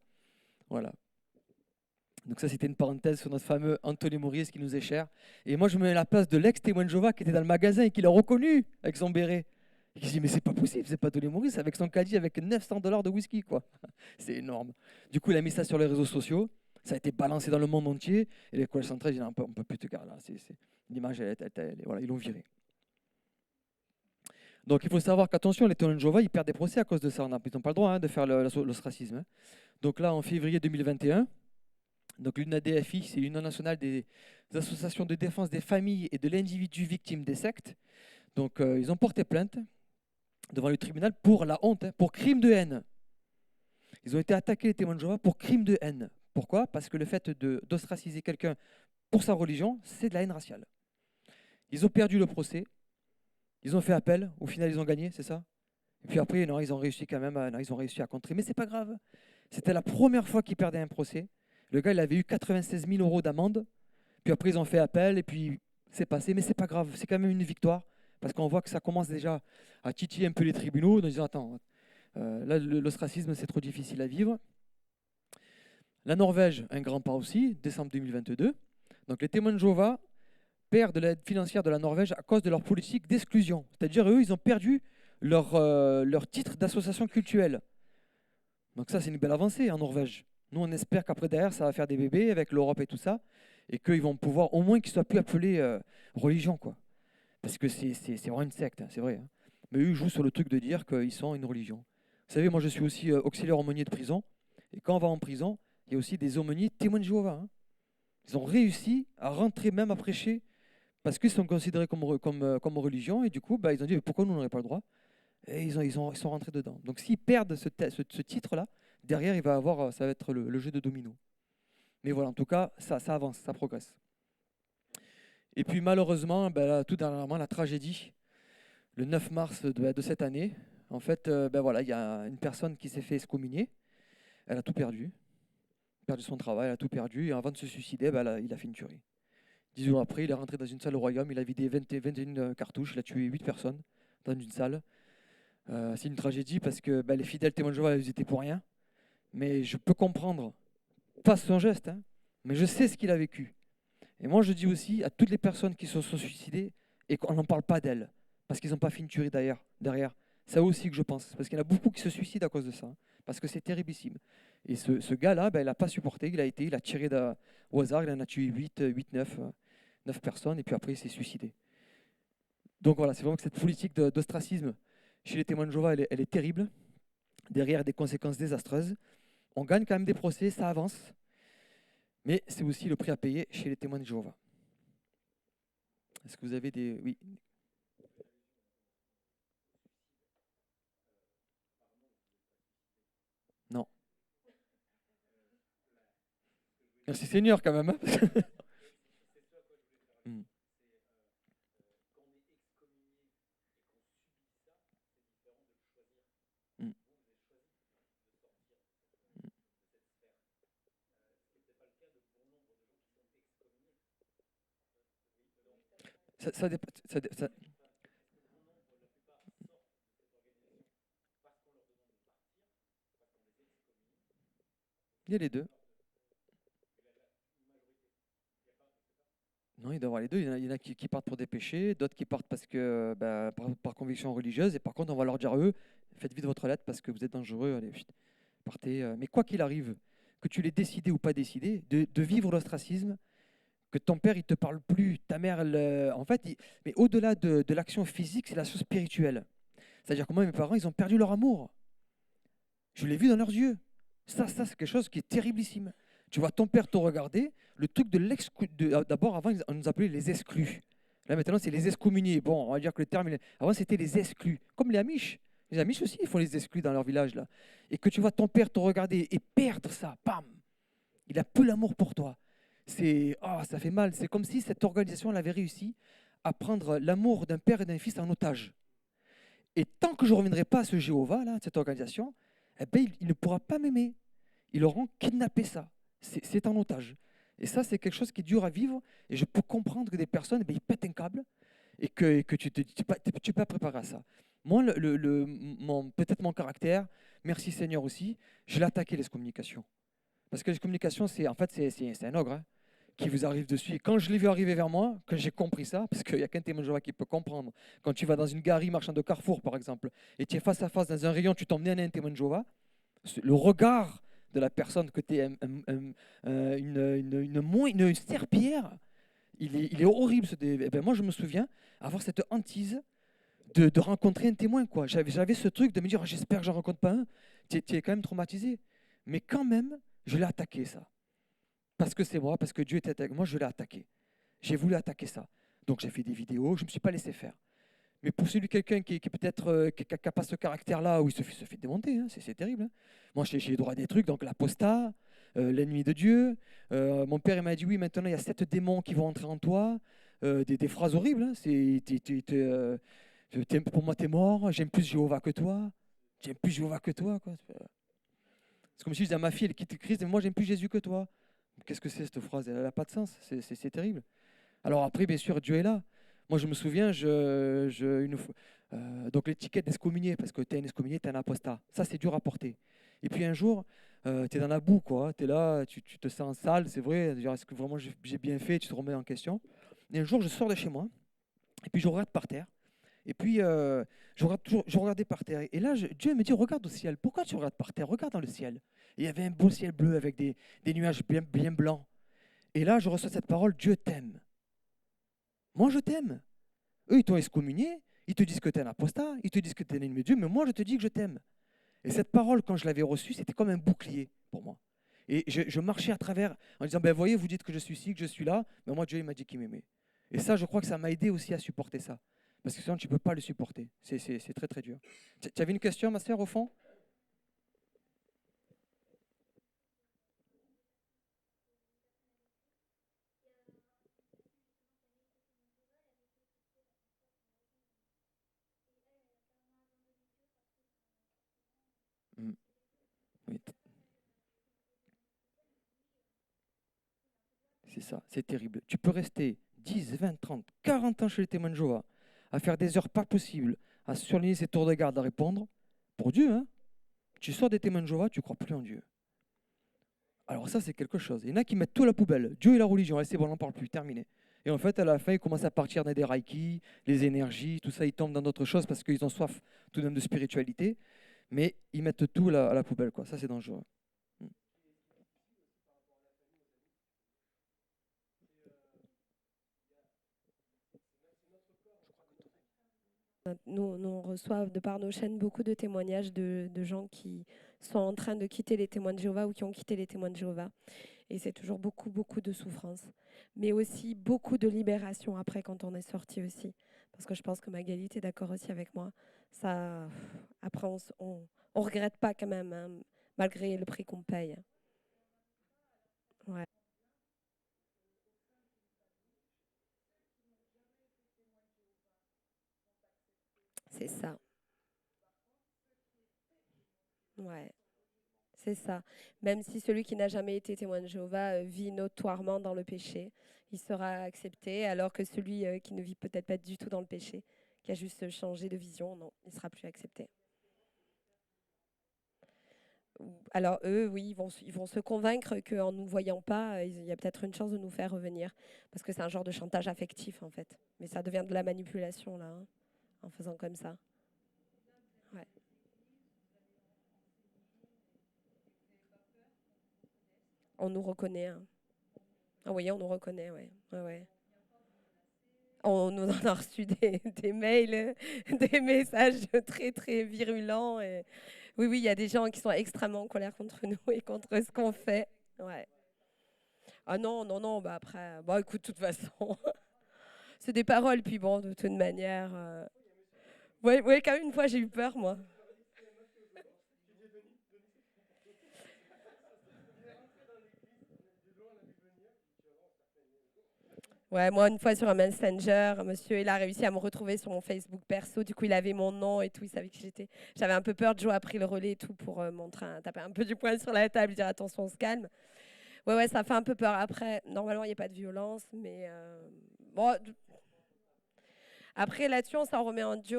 Voilà. Donc ça, c'était une parenthèse sur notre fameux Anthony Maurice qui nous est cher. Et moi, je me mets à la place de l'ex-témoin de Jéhovah qui était dans le magasin et qui l'a reconnu avec son béret. Et qui se dit, mais c'est pas possible, c'est pas Anthony Maurice avec son caddie avec $900 de whisky, quoi. C'est énorme. Du coup, il a mis ça sur les réseaux sociaux. Ça a été balancé dans le monde entier. Et les collèges centrales, ils disent, on peut plus te garder là. L'image, voilà, ils l'ont viré. Donc il faut savoir qu'attention, les témoins de Jéhovah, ils perdent des procès à cause de ça. Ils n'ont pas le droit de faire l'ostracisme. Hein. Donc là, en février 2021, donc l'UNADFI, c'est l'Union nationale des associations de défense des familles et de l'individu victime des sectes. Donc ils ont porté plainte devant le tribunal pour la honte, pour crime de haine. Ils ont été attaqués, les témoins de Jéhovah, pour crime de haine. Pourquoi? Parce que le fait d'ostraciser quelqu'un pour sa religion, c'est de la haine raciale. Ils ont perdu le procès. Ils ont fait appel, au final ils ont gagné, c'est ça? Et puis après, non, ils ont réussi quand même, ils ont réussi à contrer, mais c'est pas grave. C'était la première fois qu'ils perdaient un procès. Le gars, il avait eu 96 000 € d'amende, puis après ils ont fait appel, et puis c'est passé, mais c'est pas grave, c'est quand même une victoire, parce qu'on voit que ça commence déjà à titiller un peu les tribunaux, en disant, attends, là l'ostracisme c'est trop difficile à vivre. La Norvège, un grand pas aussi, décembre 2022. Donc les témoins de Jéhovah perdent l'aide financière de la Norvège à cause de leur politique d'exclusion. C'est-à-dire, eux, ils ont perdu leur titre d'association cultuelle. Donc ça, c'est une belle avancée en Norvège. Nous, on espère qu'après, derrière, ça va faire des bébés avec l'Europe et tout ça, et qu'ils vont pouvoir, au moins, qu'ils ne soient plus appelés religion, quoi. Parce que c'est vraiment une secte, hein, c'est vrai. Hein. Mais eux, ils jouent sur le truc de dire qu'ils sont une religion. Vous savez, moi, je suis aussi auxiliaire aumônier de prison, et quand on va en prison, il y a aussi des aumôniers témoins de Jéhovah. Hein. Ils ont réussi à rentrer même à prêcher parce qu'ils sont considérés comme religion, et du coup, ils ont dit, mais pourquoi nous n'aurions pas le droit? Et ils sont rentrés dedans. Donc s'ils perdent ce titre-là, derrière, ça va être le jeu de domino. Mais voilà, en tout cas, ça avance, ça progresse. Et puis malheureusement, là, tout dernièrement, la tragédie, le 9 mars de cette année, en fait, voilà, il y a une personne qui s'est fait excommunier, elle a tout perdu son travail, elle a tout perdu, et avant de se suicider, il a fait une tuerie. 10 jours après, il est rentré dans une salle au royaume, il a vidé 21 cartouches, il a tué 8 personnes dans une salle. C'est une tragédie parce que les fidèles témoins de Jéhovah, ils étaient pour rien. Mais je peux comprendre, pas son geste, hein, mais je sais ce qu'il a vécu. Et moi, je dis aussi à toutes les personnes qui se sont suicidées et qu'on n'en parle pas d'elles, parce qu'ils n'ont pas fait une tuerie derrière. C'est aussi que je pense, parce qu'il y en a beaucoup qui se suicident à cause de ça, hein, parce que c'est terriblissime. Et ce gars-là, il n'a pas supporté, il a tiré au hasard, il en a tué 8, 9 personnes, et puis après, il s'est suicidé. Donc voilà, c'est vraiment que cette politique d'ostracisme chez les témoins de Jéhovah, elle est terrible, derrière des conséquences désastreuses. On gagne quand même des procès, ça avance, mais c'est aussi le prix à payer chez les témoins de Jéhovah. Est-ce que vous avez des... Oui. Non. Merci Seigneur quand même. Hein. ça dépend. Il y a les deux. Non, il doit y avoir les deux. Il y en a qui partent pour des péchés, d'autres qui partent parce que par conviction religieuse. Et par contre, on va leur dire à eux, faites vite votre lettre parce que vous êtes dangereux. Allez, chut, partez. Mais quoi qu'il arrive, que tu l'aies décidé ou pas décidé, de vivre l'ostracisme, que ton père il te parle plus, ta mère, en fait, mais au-delà de l'action physique, c'est la chose spirituelle. C'est-à-dire que moi, mes parents, ils ont perdu leur amour. Je l'ai vu dans leurs yeux. Ça, c'est quelque chose qui est terriblissime. Tu vois ton père te regarder, le truc de l'exclu. D'abord, avant, on nous appelait les exclus. Là, maintenant, c'est les excommuniés. Bon, on va dire que le terme. Avant, c'était les exclus. Comme les Amish. Les Amish aussi, ils font les exclus dans leur village. Là. Et que tu vois ton père te regarder et perdre ça, bam. Il a plus l'amour pour toi. Ça fait mal. C'est comme si cette organisation elle avait réussi à prendre l'amour d'un père et d'un fils en otage. Et tant que je ne reviendrai pas à ce Jéhovah, là, cette organisation, eh ben, il ne pourra pas m'aimer. Ils auront kidnappé ça. C'est en otage. Et ça, c'est quelque chose qui est dur à vivre. Et je peux comprendre que des personnes, eh ben, ils pètent un câble et que tu n'es pas préparé à ça. Moi, peut-être mon caractère, merci Seigneur aussi, je l'ai attaqué l'excommunication. Parce que l'excommunication, c'est un ogre hein, qui vous arrive dessus. Et quand je l'ai vu arriver vers moi, que j'ai compris ça, parce qu'il n'y a qu'un témoin de Jéhovah qui peut comprendre. Quand tu vas dans une galerie marchand de Carrefour, par exemple, et tu es face à face dans un rayon, tu tombes nez à nez un témoin de Jéhovah, le regard de la personne que tu es une serpillière, il est horrible. Eh ben, moi, je me souviens avoir cette hantise de rencontrer un témoin. Quoi. J'avais ce truc de me dire, j'espère que je n'en rencontre pas un. Tu es quand même traumatisé. Mais quand même, je l'ai attaqué, ça. Parce que c'est moi, parce que Dieu était avec moi, je l'ai attaqué. J'ai voulu attaquer ça. Donc j'ai fait des vidéos, je ne me suis pas laissé faire. Mais pour celui quelqu'un qui peut-être qui n'a pas ce caractère-là, où il se fait démonter, hein, c'est terrible. Hein. Moi, j'ai droit à des trucs, donc l'apostat, l'ennemi de Dieu. Mon père il m'a dit, oui, maintenant il y a 7 démons qui vont entrer en toi. Des phrases horribles. Hein. Pour moi, tu es mort, j'aime plus Jéhovah que toi. J'aime plus Jéhovah que toi. Quoi. C'est comme si je disais à ma fille, elle quitte Christ, mais moi, j'aime plus Jésus que toi. Qu'est-ce que c'est cette phrase? Elle n'a pas de sens. C'est terrible. Alors après, bien sûr, Dieu est là. Moi, je me souviens, donc l'étiquette d'excommunié, parce que tu es un excommunié, tu es un apostat. Ça, c'est dur à porter. Et puis un jour, tu es dans la boue, quoi. Tu es là, tu te sens sale, c'est vrai. Est-ce que vraiment j'ai bien fait? Tu te remets en question. Et un jour, je sors de chez moi, et puis je regarde par terre. Et puis, je regardais par terre. Et là, Dieu me dit, regarde au ciel. Pourquoi tu regardes par terre? Regarde dans le ciel. Et il y avait un beau ciel bleu avec des nuages bien, bien blancs. Et là, je reçois cette parole, Dieu t'aime. Moi, je t'aime. Eux, ils t'ont excommunié, ils te disent que tu es un apostat, ils te disent que tu es un ennemi de Dieu, mais moi, je te dis que je t'aime. Et cette parole, quand je l'avais reçue, c'était comme un bouclier pour moi. Et je marchais à travers en disant, ben voyez, vous dites que je suis ici, que je suis là, mais moi, Dieu il m'a dit qu'il m'aimait. Et ça, je crois que ça m'a aidé aussi à supporter ça. Parce que sinon, tu ne peux pas le supporter. C'est très, très dur. Tu avais une question, ma sœur, au fond? Mm. Oui. C'est ça, c'est terrible. Tu peux rester 10, 20, 30, 40 ans chez les témoins de Jéhovah, à faire des heures pas possibles, à surligner ses tours de garde, à répondre. Pour Dieu, hein. Tu sors des témoins de Jéhovah, tu crois plus en Dieu. Alors ça, c'est quelque chose. Il y en a qui mettent tout à la poubelle. Dieu et la religion, allez, c'est bon, on n'en parle plus, terminé. Et en fait, à la fin, ils commencent à partir dans des reiki, les énergies, tout ça, ils tombent dans d'autres choses parce qu'ils ont soif tout de même de spiritualité, mais ils mettent tout à la poubelle, quoi. Ça, c'est dangereux. Mm.
Nous, on reçoit de par nos chaînes beaucoup de témoignages de gens qui sont en train de quitter les témoins de Jéhovah ou qui ont quitté les témoins de Jéhovah. Et c'est toujours beaucoup, beaucoup de souffrance. Mais aussi beaucoup de libération après quand on est sorti aussi. Parce que je pense que Magali est d'accord aussi avec moi. Ça, après, on regrette pas quand même, hein, malgré le prix qu'on paye. Ouais, c'est ça. Ouais, C'est ça. Même si celui qui n'a jamais été témoin de Jéhovah vit notoirement dans le péché, il sera accepté, alors que celui qui ne vit peut-être pas du tout dans le péché, qui a juste changé de vision, non, il ne sera plus accepté. Alors eux, oui, ils vont se convaincre qu'en ne nous voyant pas, il y a peut-être une chance de nous faire revenir. Parce que c'est un genre de chantage affectif, en fait. Mais ça devient de la manipulation, là, hein, en faisant comme ça. Ouais. On nous reconnaît. Hein. Ah oui, on nous reconnaît, ouais. Ouais, ouais. On nous en a reçu des mails, des messages très, très virulents. Et... Oui, oui, il y a des gens qui sont extrêmement en colère contre nous et contre ce qu'on fait. Ouais. Ah non, non, non, bah après, bon, écoute, de toute façon, c'est des paroles, puis bon, de toute manière. Ouais, ouais, quand même, une fois, j'ai eu peur, moi. Ouais, moi, une fois sur un Messenger, monsieur, il a réussi à me retrouver sur mon Facebook perso. Du coup, il avait mon nom et tout, il savait qui j'étais. J'avais un peu peur. Joe a pris le relais et tout pour taper un peu du poing sur la table, dire attention, on se calme. Ouais, ouais, ça fait un peu peur. Après, normalement, il n'y a pas de violence, mais bon. Après, là-dessus, on s'en remet en Dieu.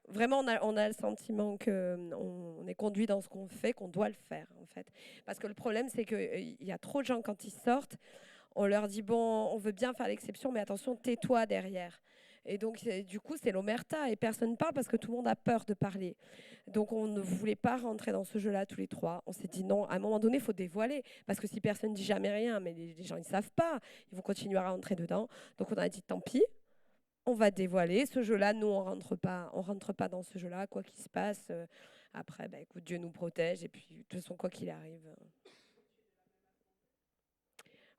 Vraiment, on a le sentiment qu'on est conduit dans ce qu'on fait, qu'on doit le faire, en fait. Parce que le problème, c'est qu'il y a trop de gens, quand ils sortent, on leur dit, bon, on veut bien faire l'exception, mais attention, tais-toi derrière. Et donc, du coup, c'est l'omerta et personne ne parle parce que tout le monde a peur de parler. Donc, on ne voulait pas rentrer dans ce jeu-là tous les trois. On s'est dit non, à un moment donné, il faut dévoiler. Parce que si personne ne dit jamais rien, mais les gens, ils ne savent pas, ils vont continuer à rentrer dedans. Donc, on a dit tant pis, on va dévoiler ce jeu-là. Nous, on rentre pas dans ce jeu-là, quoi qu'il se passe. Après, bah, écoute, Dieu nous protège. Et puis, de toute façon, quoi qu'il arrive.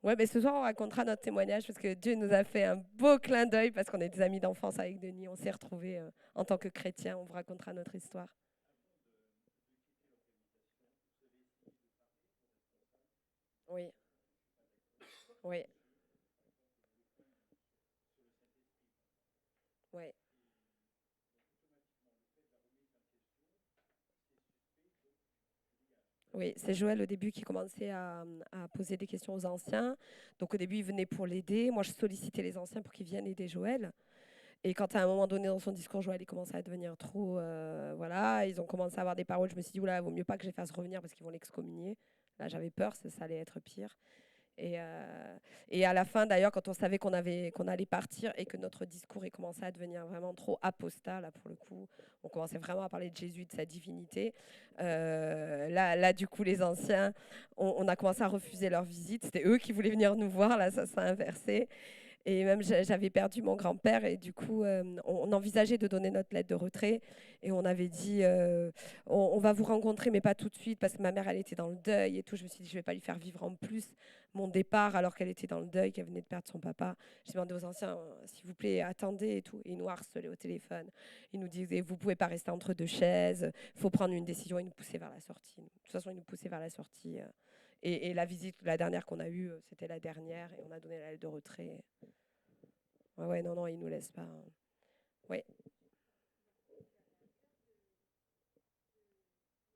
Ouais, mais ce soir, on racontera notre témoignage parce que Dieu nous a fait un beau clin d'œil parce qu'on est des amis d'enfance avec Denis. On s'est retrouvés en tant que chrétiens. On vous racontera notre histoire. Oui, oui, oui. Oui, c'est Joël au début qui commençait à poser des questions aux anciens. Donc au début, il venait pour l'aider. Moi, je sollicitais les anciens pour qu'ils viennent aider Joël. Et quand à un moment donné dans son discours, Joël il commençait à devenir trop, voilà, ils ont commencé à avoir des paroles. Je me suis dit, oula, vaut mieux pas que je les fasse revenir parce qu'ils vont l'excommunier. Là, j'avais peur, ça allait être pire. Et à la fin, d'ailleurs, quand on savait qu'on allait partir et que notre discours commençait à devenir vraiment trop apostat, là, pour le coup, on commençait vraiment à parler de Jésus, de sa divinité. Là, du coup, les anciens, on a commencé à refuser leur visite. C'était eux qui voulaient venir nous voir. Là, ça s'est inversé. Et même, j'avais perdu mon grand-père et du coup, on envisageait de donner notre lettre de retrait et on avait dit, on va vous rencontrer, mais pas tout de suite parce que ma mère, elle était dans le deuil et tout. Je me suis dit, je vais pas lui faire vivre en plus mon départ alors qu'elle était dans le deuil, qu'elle venait de perdre son papa. J'ai demandé aux anciens, s'il vous plaît, attendez et tout. Et ils nous harcelaient au téléphone. Ils nous disaient, vous pouvez pas rester entre deux chaises, il faut prendre une décision. Ils nous poussaient vers la sortie. De toute façon, ils nous poussaient vers la sortie. Et la visite, la dernière qu'on a eue, c'était la dernière et on a donné la lettre de retrait. Ouais, ouais, non, non, ils nous laissent pas. Ouais.